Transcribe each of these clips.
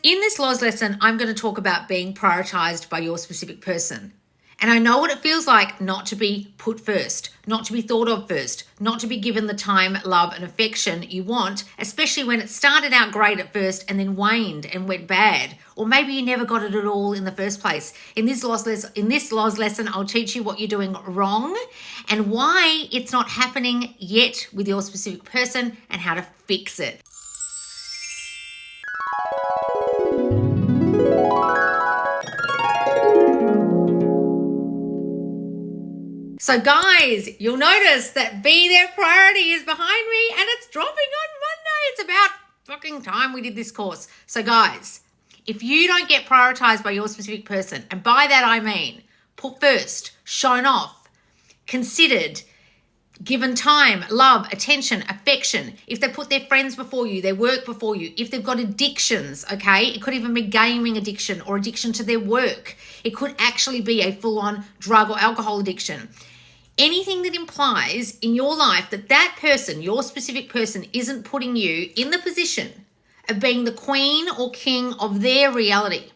In this Loz lesson, I'm going to talk about being prioritized by your specific person. And I know what it feels like not to be put first, not to be thought of first, not to be given the time, love, and affection you want, especially when it started out great at first and then waned and went bad. Or maybe you never got it at all in the first place. In this Loz lesson, I'll teach you what you're doing wrong and why it's not happening yet with your specific person and how to fix it. So guys, you'll notice that Be Their Priority is behind me and it's dropping on Monday. It's about fucking time we did this course. So guys, if you don't get prioritized by your specific person, and by that I mean put first, shown off, considered, given time, love, attention, affection, if they put their friends before you, their work before you, if they've got addictions, okay? It could even be gaming addiction or addiction to their work. It could actually be a full-on drug or alcohol addiction. Anything that implies in your life that that person, your specific person, isn't putting you in the position of being the queen or king of their reality.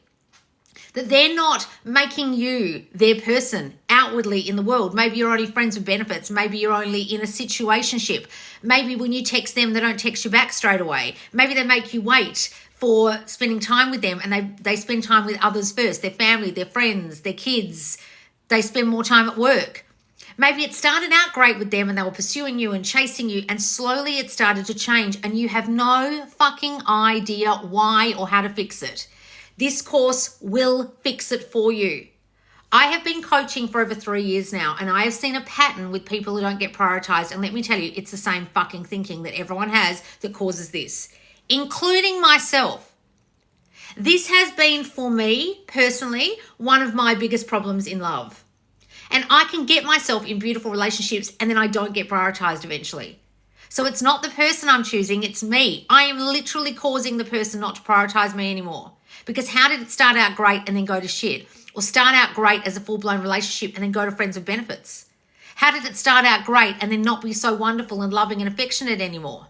That they're not making you their person outwardly in the world. Maybe you're only friends with benefits. Maybe you're only in a situationship. Maybe when you text them, they don't text you back straight away. Maybe they make you wait for spending time with them and they spend time with others first, their family, their friends, their kids. They spend more time at work. Maybe it started out great with them and they were pursuing you and chasing you, and slowly it started to change and you have no fucking idea why or how to fix it. This course will fix it for you. I have been coaching for over 3 years now, and I have seen a pattern with people who don't get prioritized. And let me tell you, it's the same fucking thinking that everyone has that causes this, including myself. This has been, for me personally, one of my biggest problems in love. And I can get myself in beautiful relationships and then I don't get prioritized eventually. So it's not the person I'm choosing, it's me. I am literally causing the person not to prioritize me anymore. Because how did it start out great and then go to shit? Or start out great as a full-blown relationship and then go to friends with benefits? How did it start out great and then not be so wonderful and loving and affectionate anymore?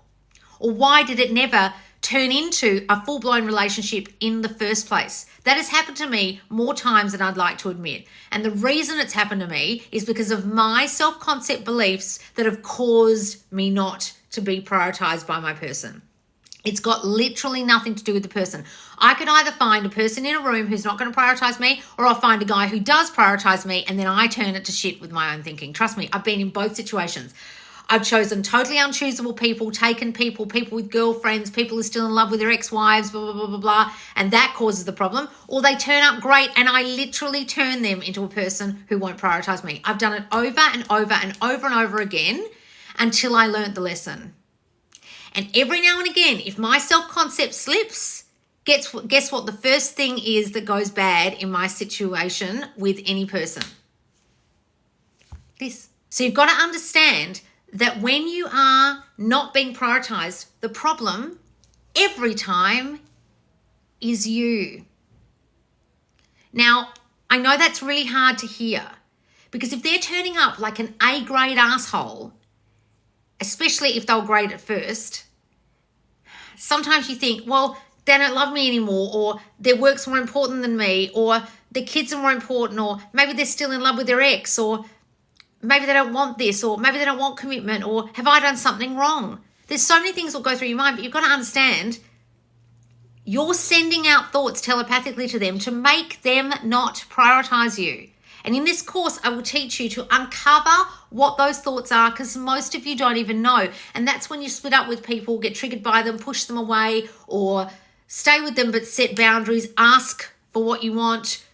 Or why did it never turn into a full-blown relationship in the first place? That has happened to me more times than I'd like to admit. And the reason it's happened to me is because of my self-concept beliefs that have caused me not to be prioritized by my person. It's got literally nothing to do with the person. I could either find a person in a room who's not going to prioritize me, or I'll find a guy who does prioritize me and then I turn it to shit with my own thinking. Trust me, I've been in both situations. I've chosen totally unchoosable people, taken people with girlfriends, people who are still in love with their ex-wives, blah, blah, blah, blah, blah, and that causes the problem. Or they turn up great and I literally turn them into a person who won't prioritize me. I've done it over and over and over and over again until I learned the lesson. And every now and again, if my self-concept slips, guess what the first thing is that goes bad in my situation with any person? This. So you've got to understand that when you are not being prioritized, the problem every time is you. Now, I know that's really hard to hear, because if they're turning up like an A-grade asshole, especially if they were great at first, sometimes you think, well, they don't love me anymore, or their work's more important than me, or their kids are more important, or maybe they're still in love with their ex, or maybe they don't want this, or maybe they don't want commitment, or have I done something wrong? There's so many things that will go through your mind, but you've got to understand you're sending out thoughts telepathically to them to make them not prioritize you. And in this course, I will teach you to uncover what those thoughts are, because most of you don't even know. And that's when you split up with people, get triggered by them, push them away, or stay with them but set boundaries, ask for what you want,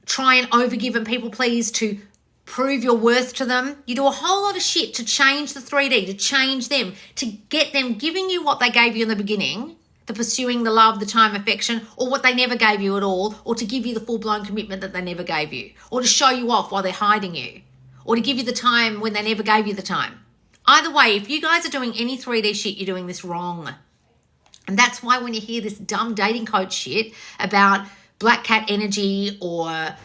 try and overgive and people please to prove your worth to them. You do a whole lot of shit to change the 3D, to change them, to get them giving you what they gave you in the beginning, the pursuing, the love, the time, affection, or what they never gave you at all, or to give you the full-blown commitment that they never gave you, or to show you off while they're hiding you, or to give you the time when they never gave you the time. Either way, if you guys are doing any 3D shit, you're doing this wrong. And that's why when you hear this dumb dating coach shit about black cat energy or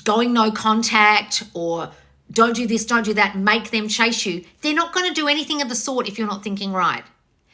going no contact or don't do this, don't do that, make them chase you, they're not going to do anything of the sort if you're not thinking right.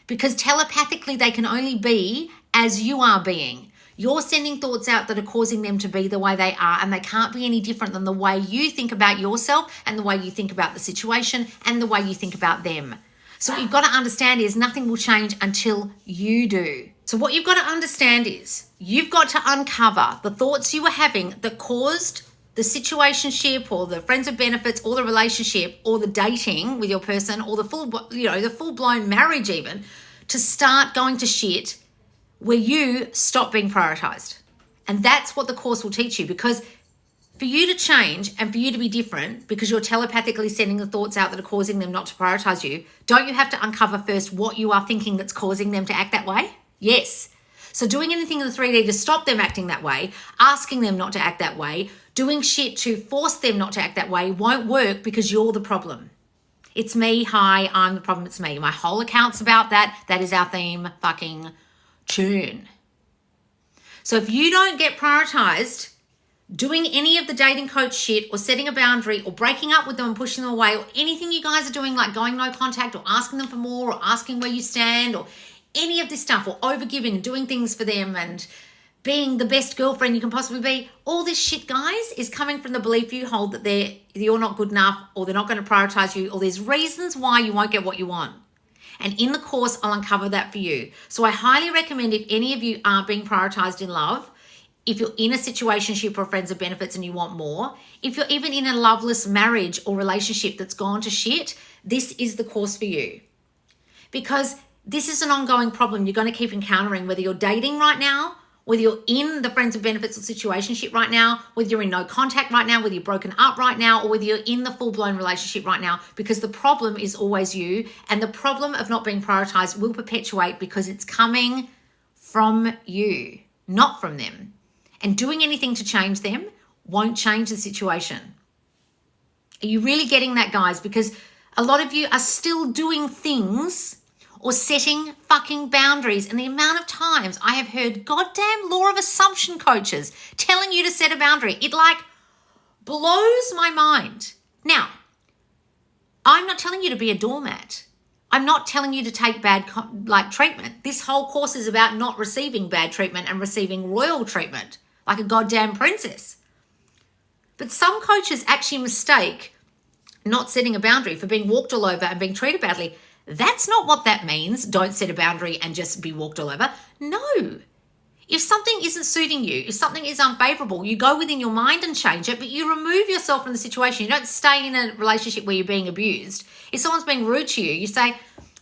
Because telepathically they can only be as you are being. You're sending thoughts out that are causing them to be the way they are, and they can't be any different than the way you think about yourself and the way you think about the situation and the way you think about them. So what you've got to understand is nothing will change until you do. So what you've got to understand is you've got to uncover the thoughts you were having that caused the situationship or the friends of benefits or the relationship or the dating with your person or the full-blown marriage even to start going to shit where you stop being prioritized. And that's what the course will teach you, because for you to change and for you to be different, because you're telepathically sending the thoughts out that are causing them not to prioritize you, don't you have to uncover first what you are thinking that's causing them to act that way? Yes. So doing anything in the 3D to stop them acting that way, asking them not to act that way, doing shit to force them not to act that way won't work, because you're the problem. It's me. Hi, I'm the problem. It's me. My whole account's about that. That is our theme fucking tune. So if you don't get prioritized, doing any of the dating coach shit or setting a boundary or breaking up with them and pushing them away or anything you guys are doing, like going no contact or asking them for more or asking where you stand or any of this stuff, or overgiving and doing things for them and being the best girlfriend you can possibly be, all this shit, guys, is coming from the belief you hold that you're not good enough, or they're not going to prioritize you, or there's reasons why you won't get what you want. And in the course, I'll uncover that for you. So I highly recommend, if any of you aren't being prioritized in love, if you're in a situationship or friends of benefits and you want more, if you're even in a loveless marriage or relationship that's gone to shit, this is the course for you. Because this is an ongoing problem you're going to keep encountering, whether you're dating right now, whether you're in the friends of benefits or situationship right now, whether you're in no contact right now, whether you're broken up right now, or whether you're in the full-blown relationship right now, because the problem is always you, and the problem of not being prioritized will perpetuate because it's coming from you, not from them. And doing anything to change them won't change the situation. Are you really getting that, guys? Because a lot of you are still doing things or setting fucking boundaries. And the amount of times I have heard goddamn law of assumption coaches telling you to set a boundary, it like blows my mind. Now, I'm not telling you to be a doormat. I'm not telling you to take bad treatment. This whole course is about not receiving bad treatment and receiving royal treatment like a goddamn princess. But some coaches actually mistake not setting a boundary for being walked all over and being treated badly. That's not what that means. Don't set a boundary and just be walked all over. No. If something isn't suiting you, if something is unfavorable, you go within your mind and change it, but you remove yourself from the situation. You don't stay in a relationship where you're being abused. If someone's being rude to you, you say,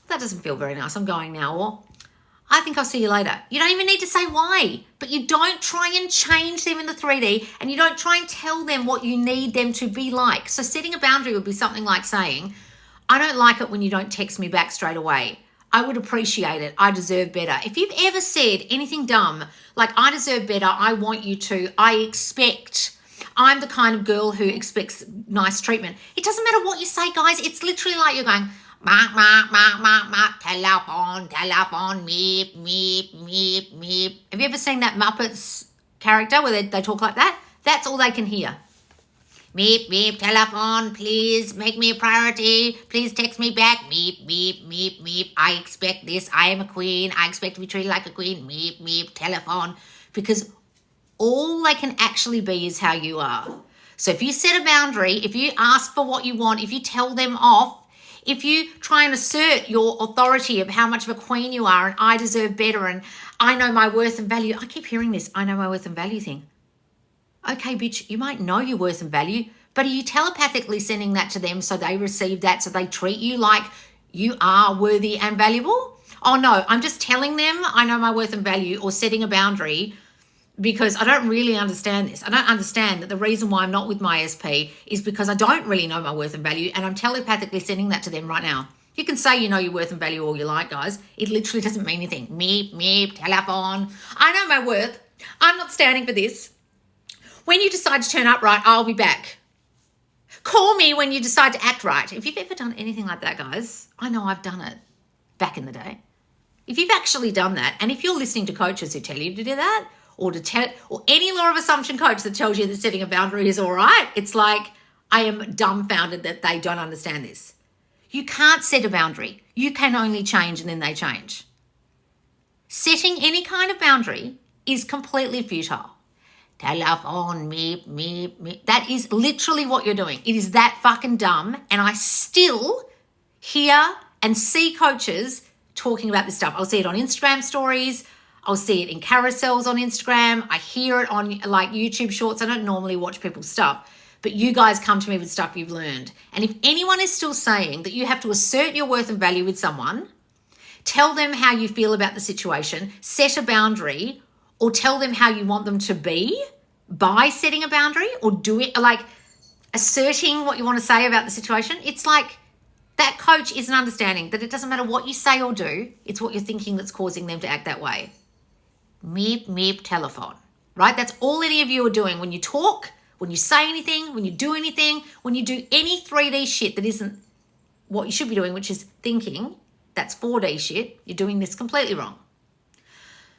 that doesn't feel very nice, I'm going now, or I think I'll see you later. You don't even need to say why, but you don't try and change them in the 3D, and you don't try and tell them what you need them to be like. So setting a boundary would be something like saying, I don't like it when you don't text me back straight away. I would appreciate it. I deserve better. If you've ever said anything dumb, like I deserve better, I want you to, I expect, I'm the kind of girl who expects nice treatment. It doesn't matter what you say, guys. It's literally like you're going, ma, ma, ma, ma, ma, telephone, meep, meep, meep, meep. Have you ever seen that Muppets character where they talk like that? That's all they can hear. Meep, meep, telephone, please make me a priority. Please text me back. Meep, meep, meep, meep. I expect this. I am a queen. I expect to be treated like a queen. Meep, meep, telephone. Because all they can actually be is how you are. So if you set a boundary, if you ask for what you want, if you tell them off, if you try and assert your authority of how much of a queen you are and I deserve better and I know my worth and value. I keep hearing this, I know my worth and value thing. Okay, bitch, you might know your worth and value, but are you telepathically sending that to them so they receive that, so they treat you like you are worthy and valuable? Oh no, I'm just telling them I know my worth and value, or setting a boundary because I don't really understand this. I don't understand that the reason why I'm not with my SP is because I don't really know my worth and value, and I'm telepathically sending that to them right now. You can say you know your worth and value all you like, guys. It literally doesn't mean anything. Meep, meep, telephone. I know my worth. I'm not standing for this. When you decide to turn up right, I'll be back. Call me when you decide to act right. If you've ever done anything like that, guys, I know I've done it back in the day. If you've actually done that, and if you're listening to coaches who tell you to do that, or any law of assumption coach that tells you that setting a boundary is all right, it's like I am dumbfounded that they don't understand this. You can't set a boundary. You can only change and then they change. Setting any kind of boundary is completely futile. Telephone, meep, meep, meep. That is literally what you're doing. It is that fucking dumb. And I still hear and see coaches talking about this stuff. I'll see it on Instagram stories. I'll see it in carousels on Instagram. I hear it on like YouTube shorts. I don't normally watch people's stuff, but you guys come to me with stuff you've learned. And if anyone is still saying that you have to assert your worth and value with someone, tell them how you feel about the situation, set a boundary, or tell them how you want them to be by setting a boundary, or do it like asserting what you want to say about the situation. It's like that coach isn't understanding that it doesn't matter what you say or do. It's what you're thinking that's causing them to act that way. Meep, meep, telephone, right? That's all any of you are doing when you talk, when you say anything, when you do anything, when you do any 3D shit that isn't what you should be doing, which is thinking. That's 4D shit. You're doing this completely wrong.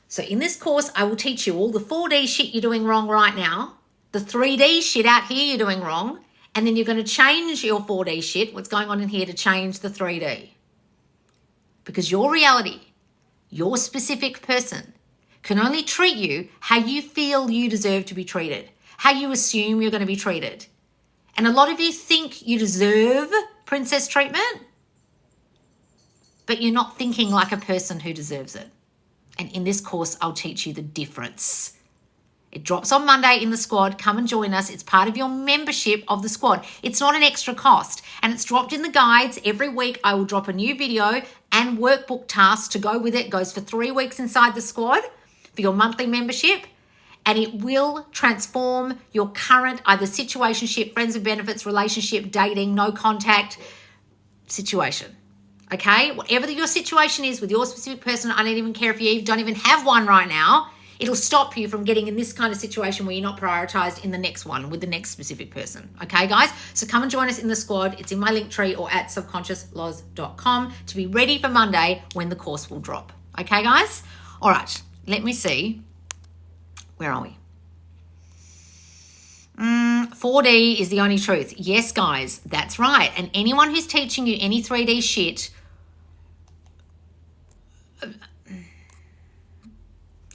So in this course, I will teach you all the 4D shit you're doing wrong right now, the 3D shit out here you're doing wrong, and then you're going to change your 4D shit, what's going on in here, to change the 3D. Because your reality, your specific person, can only treat you how you feel you deserve to be treated, how you assume you're going to be treated. And a lot of you think you deserve princess treatment, but you're not thinking like a person who deserves it. And in this course, I'll teach you the difference. It drops on Monday in the squad. Come and join us. It's part of your membership of the squad. It's not an extra cost. And it's dropped in the guides. Every week, I will drop a new video and workbook tasks to go with it. It goes for 3 weeks inside the squad for your monthly membership. And it will transform your current either situationship, friends with benefits, relationship, dating, no contact situation. Okay, whatever your situation is with your specific person, I don't even care if you don't even have one right now, it'll stop you from getting in this kind of situation where you're not prioritized in the next one with the next specific person. Okay, guys? So come and join us in the squad. It's in my link tree or at subconsciousloz.com to be ready for Monday when the course will drop. Okay, guys? All right, let me see. Where are we? 4D is the only truth. Yes, guys, that's right. And anyone who's teaching you any 3D shit,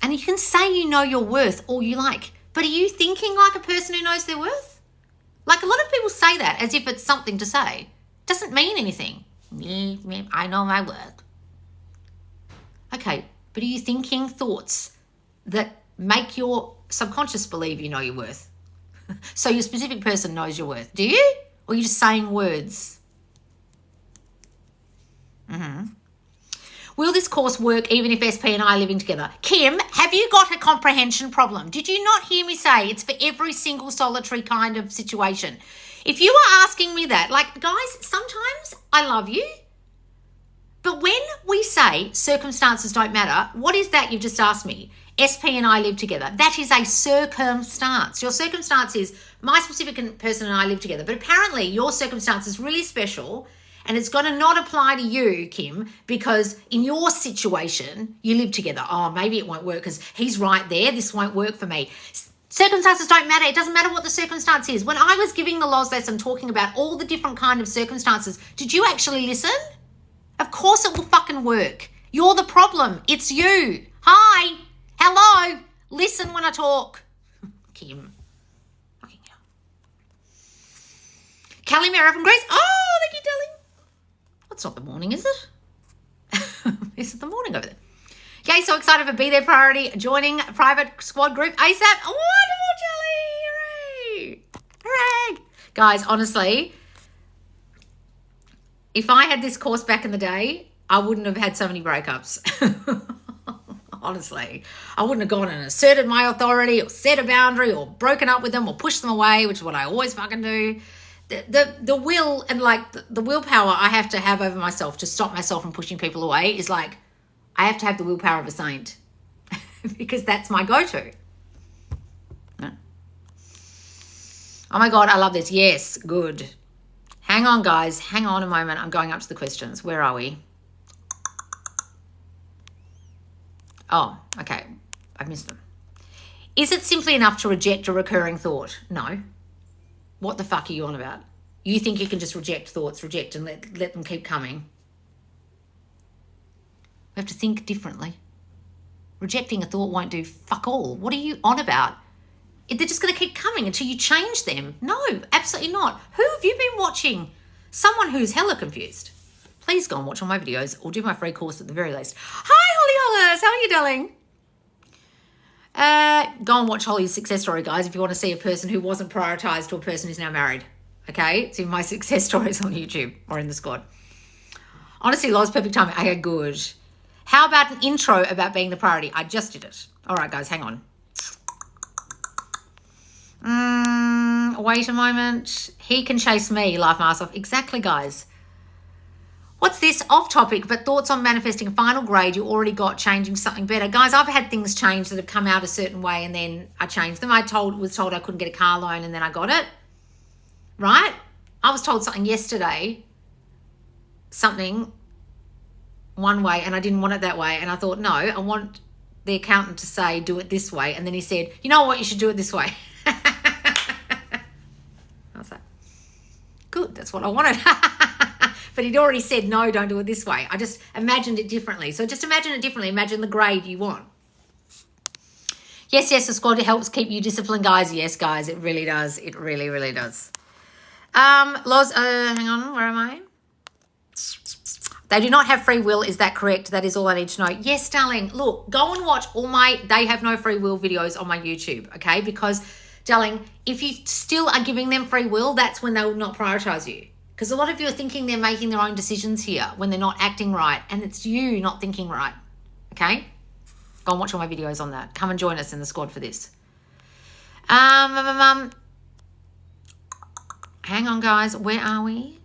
and you can say you know your worth all you like, but are you thinking like a person who knows their worth? Like a lot of people say that as if it's something to say. Doesn't mean anything. Me, I know my worth. Okay, but are you thinking thoughts that make your subconscious believe you know your worth? So your specific person knows your worth. Do you? Or are you just saying words? Will this course work even if SP and I are living together? Kim, have you got a comprehension problem? Did you not hear me say it's for every single solitary kind of situation? If you are asking me that, like, guys, sometimes I love you, but when we say circumstances don't matter, what is that you've just asked me? SP and I live together. That is a circumstance. Your circumstance is my specific person and I live together. But apparently your circumstance is really special and it's going to not apply to you, Kim, because in your situation, you live together. Oh, maybe it won't work because he's right there. This won't work for me. Circumstances don't matter. It doesn't matter what the circumstance is. When I was giving the Loz lesson talking about all the different kind of circumstances, did you actually listen? Of course it will fucking work. You're the problem. It's you. Hi. Hello, listen when I talk. Kim. Kelly Mara from Greece. Oh, thank you, darling. That's not the morning, is it? Is it the morning over there? Yay, so excited for Be There Priority, joining a private squad group ASAP. Oh, wonderful, Jelly. Hooray. Hooray. Guys, honestly, if I had this course back in the day, I wouldn't have had so many breakups. Honestly, I wouldn't have gone and asserted my authority or set a boundary or broken up with them or pushed them away, which is what I always fucking do. The will and like the willpower I have to have over myself to stop myself from pushing people away is like, I have to have the willpower of a saint because that's my go-to. Oh my God, I love this. Yes, good. Hang on, guys. Hang on a moment. I'm going up to the questions. Where are we? Oh, okay. I've missed them. Is it simply enough to reject a recurring thought? No. What the fuck are you on about? You think you can just reject thoughts, reject and let them keep coming? We have to think differently. Rejecting a thought won't do fuck all. What are you on about? They're just going to keep coming until you change them. No, absolutely not. Who have you been watching? Someone who's hella confused. Please go and watch all my videos or do my free course at the very least. Hi, Holly Hollis. How are you, darling? Go and watch Holly's success story, guys, if you want to see a person who wasn't prioritized to a person who's now married. Okay? See my success stories on YouTube or in the squad. Honestly, Loz, perfect timing. Okay, good. How about an intro about being the priority? I just did it. All right, guys, hang on. Wait a moment. He can chase me, laugh my ass off. Exactly, guys. What's this? Off topic, but thoughts on manifesting a final grade you already got, changing something better. Guys, I've had things change that have come out a certain way and then I changed them. Was told I couldn't get a car loan and then I got it. Right? I was told something yesterday, something one way, and I didn't want it that way. And I thought, no, I want the accountant to say, do it this way. And then he said, you know what? You should do it this way. I was like, good. That's what I wanted. But he'd already said, no, don't do it this way. I just imagined it differently. So just imagine it differently. Imagine the grade you want. Yes, the squad helps keep you disciplined, guys. Yes, guys, it really does. It really, really does. Loz, hang on, where am I? They do not have free will. Is that correct? That is all I need to know. Yes, darling. Look, go and watch all my They Have No Free Will videos on my YouTube, okay? Because, darling, if you still are giving them free will, that's when they will not prioritize you. Because a lot of you are thinking they're making their own decisions here when they're not acting right, and it's you not thinking right, okay? Go and watch all my videos on that. Come and join us in the squad for this. Hang on, guys. Where are we?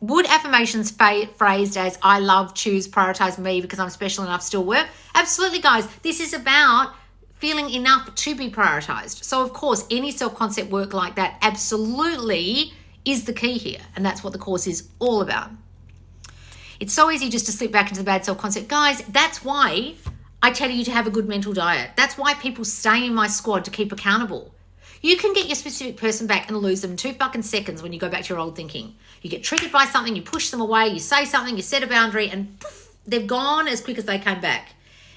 Would affirmations phrased as I love, choose, prioritize me because I'm special enough still work? Absolutely, guys. This is about feeling enough to be prioritized. So, of course, any self-concept work like that absolutely is the key here. And that's what the course is all about. It's so easy just to slip back into the bad self-concept. Guys, that's why I tell you to have a good mental diet. That's why people stay in my squad to keep accountable. You can get your specific person back and lose them in 2 fucking seconds when you go back to your old thinking. You get triggered by something, you push them away, you say something, you set a boundary, and poof, they're gone as quick as they came back.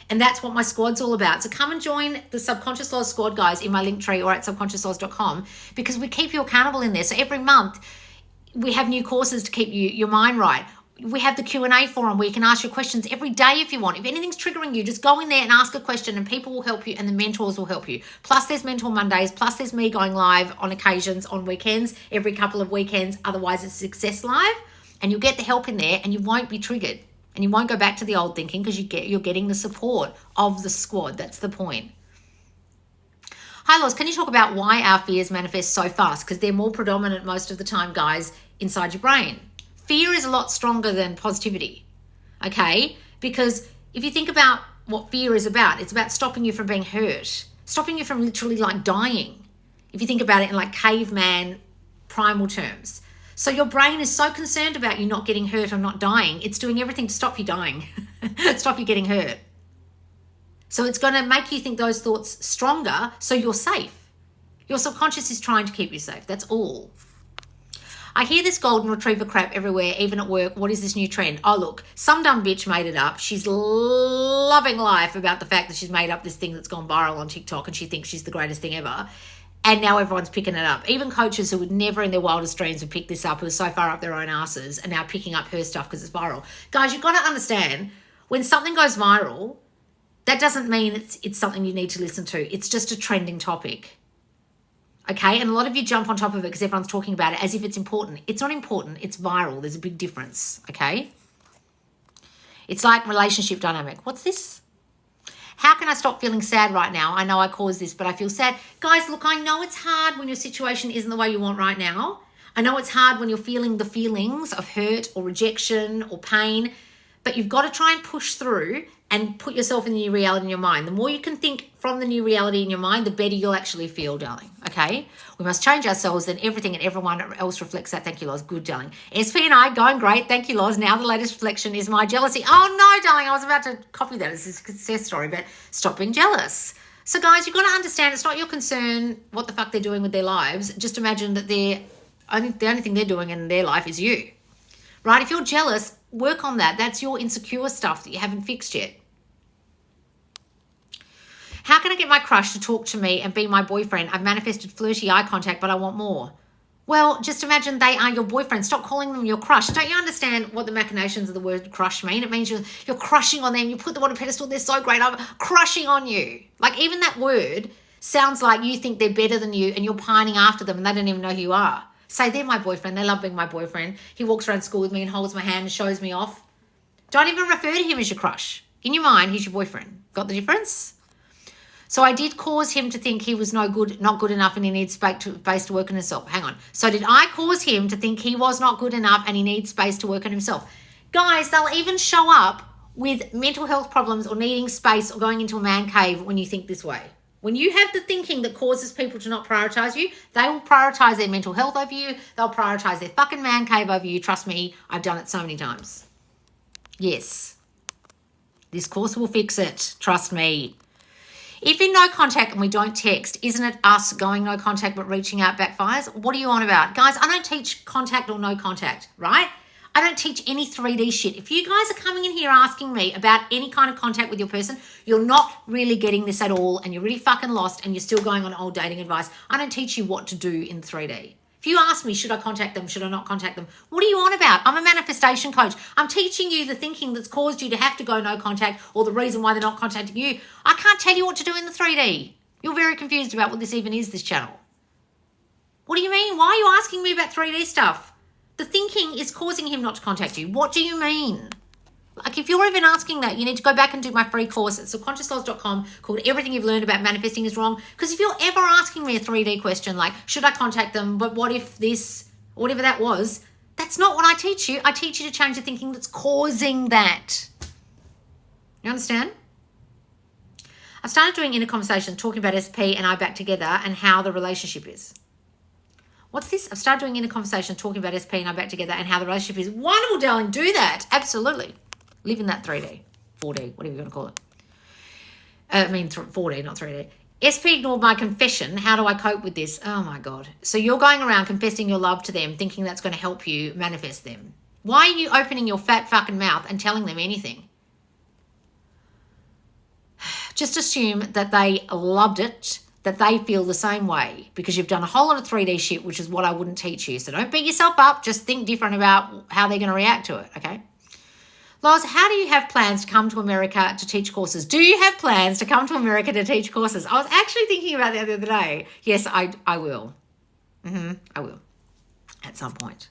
And that's what my squad's all about. So come and join the Subconscious Loz squad, guys, in my link tree or at subconsciousloz.com, because we keep you accountable in there. So every month we have new courses to keep your mind right. We have the Q&A forum where you can ask your questions every day if you want. If anything's triggering you, just go in there and ask a question and people will help you and the mentors will help you. Plus there's Mentor Mondays. Plus there's me going live on occasions on weekends, every couple of weekends. Otherwise it's Success Live. And you'll get the help in there and you won't be triggered. And you won't go back to the old thinking because you're getting the support of the squad. That's the point. Hi, Loz. Can you talk about why our fears manifest so fast? Because they're more predominant most of the time, guys, inside your brain. Fear is a lot stronger than positivity, okay? Because if you think about what fear is about, it's about stopping you from being hurt, stopping you from literally like dying. If you think about it in like caveman primal terms. So your brain is so concerned about you not getting hurt or not dying, it's doing everything to stop you dying, stop you getting hurt. So it's going to make you think those thoughts stronger so you're safe. Your subconscious is trying to keep you safe. That's all. I hear this golden retriever crap everywhere, even at work. What is this new trend? Oh, look, some dumb bitch made it up. She's loving life about the fact that she's made up this thing that's gone viral on TikTok and she thinks she's the greatest thing ever. And now everyone's picking it up. Even coaches who would never in their wildest dreams would pick this up, who are so far up their own asses, are now picking up her stuff because it's viral. Guys, you've got to understand, when something goes viral, that doesn't mean it's something you need to listen to. It's just a trending topic. Okay, and a lot of you jump on top of it because everyone's talking about it as if it's important. It's not important, it's viral. There's a big difference, okay? It's like relationship dynamic. What's this? How can I stop feeling sad right now? I know I caused this, but I feel sad. Guys, look, I know it's hard when your situation isn't the way you want right now. I know it's hard when you're feeling the feelings of hurt or rejection or pain, but you've got to try and push through and put yourself in the new reality in your mind. The more you can think from the new reality in your mind, the better you'll actually feel, darling, okay? We must change ourselves, then everything and everyone else reflects that. Thank you, Loz. Good, darling. SP and I, going great. Thank you, Loz. Now the latest reflection is my jealousy. Oh, no, darling, I was about to copy that as a success story, but stop being jealous. So, guys, you've got to understand it's not your concern what the fuck they're doing with their lives. Just imagine that the only thing they're doing in their life is you, right? If you're jealous, work on that. That's your insecure stuff that you haven't fixed yet. How can I get my crush to talk to me and be my boyfriend? I've manifested flirty eye contact, but I want more. Well, just imagine they are your boyfriend. Stop calling them your crush. Don't you understand what the machinations of the word crush mean? It means you're crushing on them. You put them on a pedestal. They're so great. I'm crushing on you. Like, even that word sounds like you think they're better than you and you're pining after them and they don't even know who you are. Say, they're my boyfriend. They love being my boyfriend. He walks around school with me and holds my hand and shows me off. Don't even refer to him as your crush. In your mind, he's your boyfriend. Got the difference? So I did cause him to think he was not good enough and he needs space to work on himself. Hang on. So did I cause him to think he was not good enough and he needs space to work on himself? Guys, they'll even show up with mental health problems or needing space or going into a man cave when you think this way. When you have the thinking that causes people to not prioritize you, they will prioritize their mental health over you. They'll prioritize their fucking man cave over you. Trust me, I've done it so many times. Yes. This course will fix it. Trust me. If in no contact and we don't text, isn't it us going no contact but reaching out backfires? What are you on about? Guys, I don't teach contact or no contact, right? I don't teach any 3D shit. If you guys are coming in here asking me about any kind of contact with your person, you're not really getting this at all and you're really fucking lost and you're still going on old dating advice. I don't teach you what to do in 3D. If you ask me, should I contact them? Should I not contact them? What are you on about? I'm a manifestation coach. I'm teaching you the thinking that's caused you to have to go no contact or the reason why they're not contacting you. I can't tell you what to do in the 3D. You're very confused about what this even is, this channel. What do you mean? Why are you asking me about 3D stuff? The thinking is causing him not to contact you. What do you mean? Like, if you're even asking that, you need to go back and do my free course at subconsciousloz.com called Everything You've Learned About Manifesting is Wrong. Because if you're ever asking me a 3D question like, should I contact them, but what if this, whatever that was, that's not what I teach you. I teach you to change the thinking that's causing that. You understand? I've started doing inner conversation, talking about SP and I back together and how the relationship is. What's this? I've started doing inner conversation, talking about SP and I back together and how the relationship is. Wonderful, darling. Do that. Absolutely. Live in that 3D, 4D, whatever you're going to call it. 4D, not 3D. SP ignored my confession. How do I cope with this? Oh, my God. So you're going around confessing your love to them, thinking that's going to help you manifest them. Why are you opening your fat fucking mouth and telling them anything? Just assume that they loved it, that they feel the same way because you've done a whole lot of 3D shit, which is what I wouldn't teach you. So don't beat yourself up. Just think different about how they're going to react to it, okay? Loz, how do you have plans to come to America to teach courses? Do you have plans to come to America to teach courses? I was actually thinking about that the other day. Yes, I will. I will at some point.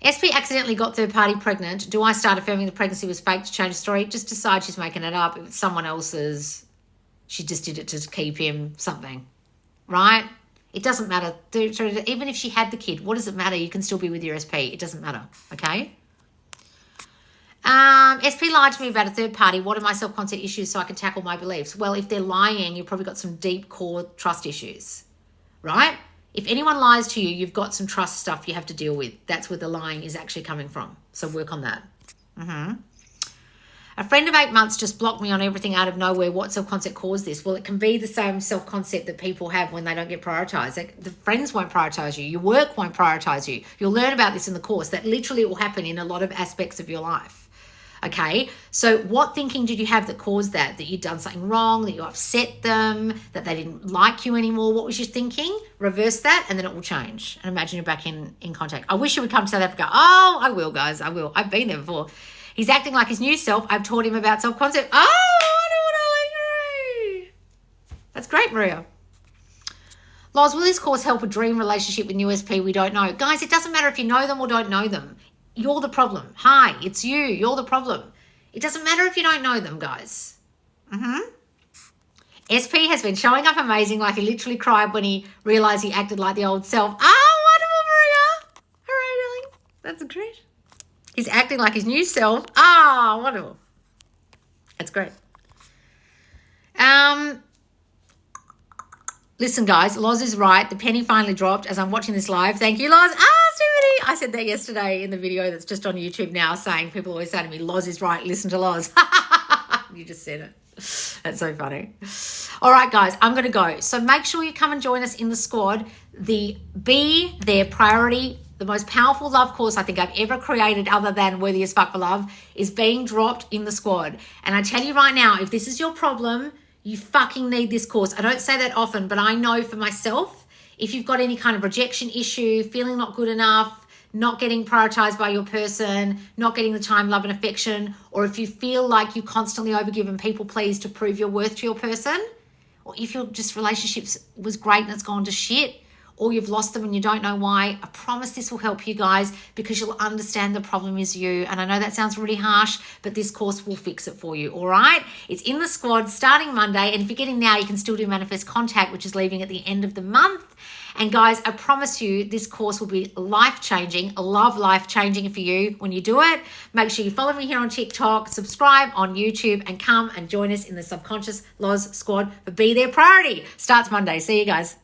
SP accidentally got third party pregnant. Do I start affirming the pregnancy was fake to change the story? Just decide she's making it up. It was someone else's. She just did it to keep him something, right? It doesn't matter. Even if she had the kid, what does it matter? You can still be with your SP. It doesn't matter, okay? SP lied to me about a third party. What are my self-concept issues so I can tackle my beliefs? Well, if they're lying, you've probably got some deep core trust issues, right? If anyone lies to you, you've got some trust stuff you have to deal with. That's where the lying is actually coming from. So work on that. A friend of 8 months just blocked me on everything out of nowhere. What self-concept caused this? Well, it can be the same self-concept that people have when they don't get prioritized. The friends won't prioritize you. Your work won't prioritize you. You'll learn about this in the course. That literally will happen in a lot of aspects of your life. Okay, so what thinking did you have that caused that? That you'd done something wrong, that you upset them, that they didn't like you anymore? What was your thinking? Reverse that and then it will change. And imagine you're back in contact. I wish you would come to South Africa. Oh, I will, guys. I will. I've been there before. He's acting like his new self. I've taught him about self-concept. Oh, that's great, Maria. Loz, will this course help a dream relationship with new SP we don't know? Guys, it doesn't matter if you know them or don't know them. You're the problem. Hi, it's you. You're the problem. It doesn't matter if you don't know them, guys. SP has been showing up amazing, like he literally cried when he realised he acted like the old self. Oh, wonderful, Maria. Hooray, darling. That's great. He's acting like his new self. Ah, wonderful. That's great. Listen, guys, Loz is right. The penny finally dropped as I'm watching this live. Thank you, Loz. Stephanie. I said that yesterday in the video that's just on YouTube now, saying people always say to me, Loz is right. Listen to Loz. You just said it. That's so funny. All right, guys, I'm going to go. So make sure you come and join us in the squad. The Be Their Priority, the most powerful love course I think I've ever created other than Worthy as Fuck for Love, is being dropped in the squad. And I tell you right now, if this is your problem, You fucking need this course. I don't say that often, but I know for myself, if you've got any kind of rejection issue, feeling not good enough, not getting prioritized by your person, not getting the time, love, and affection, or if you feel like you constantly overgive and people please to prove your worth to your person, or if your just relationships was great and it's gone to shit, or you've lost them and you don't know why, I promise this will help you guys, because you'll understand the problem is you. And I know that sounds really harsh, but this course will fix it for you, all right? It's in the squad starting Monday. And if you're getting now, you can still do Manifest Contact, which is leaving at the end of the month. And guys, I promise you this course will be life-changing, life-changing for you when you do it. Make sure you follow me here on TikTok, subscribe on YouTube, and come and join us in the Subconscious Loz Squad for Be Their Priority. Starts Monday. See you guys.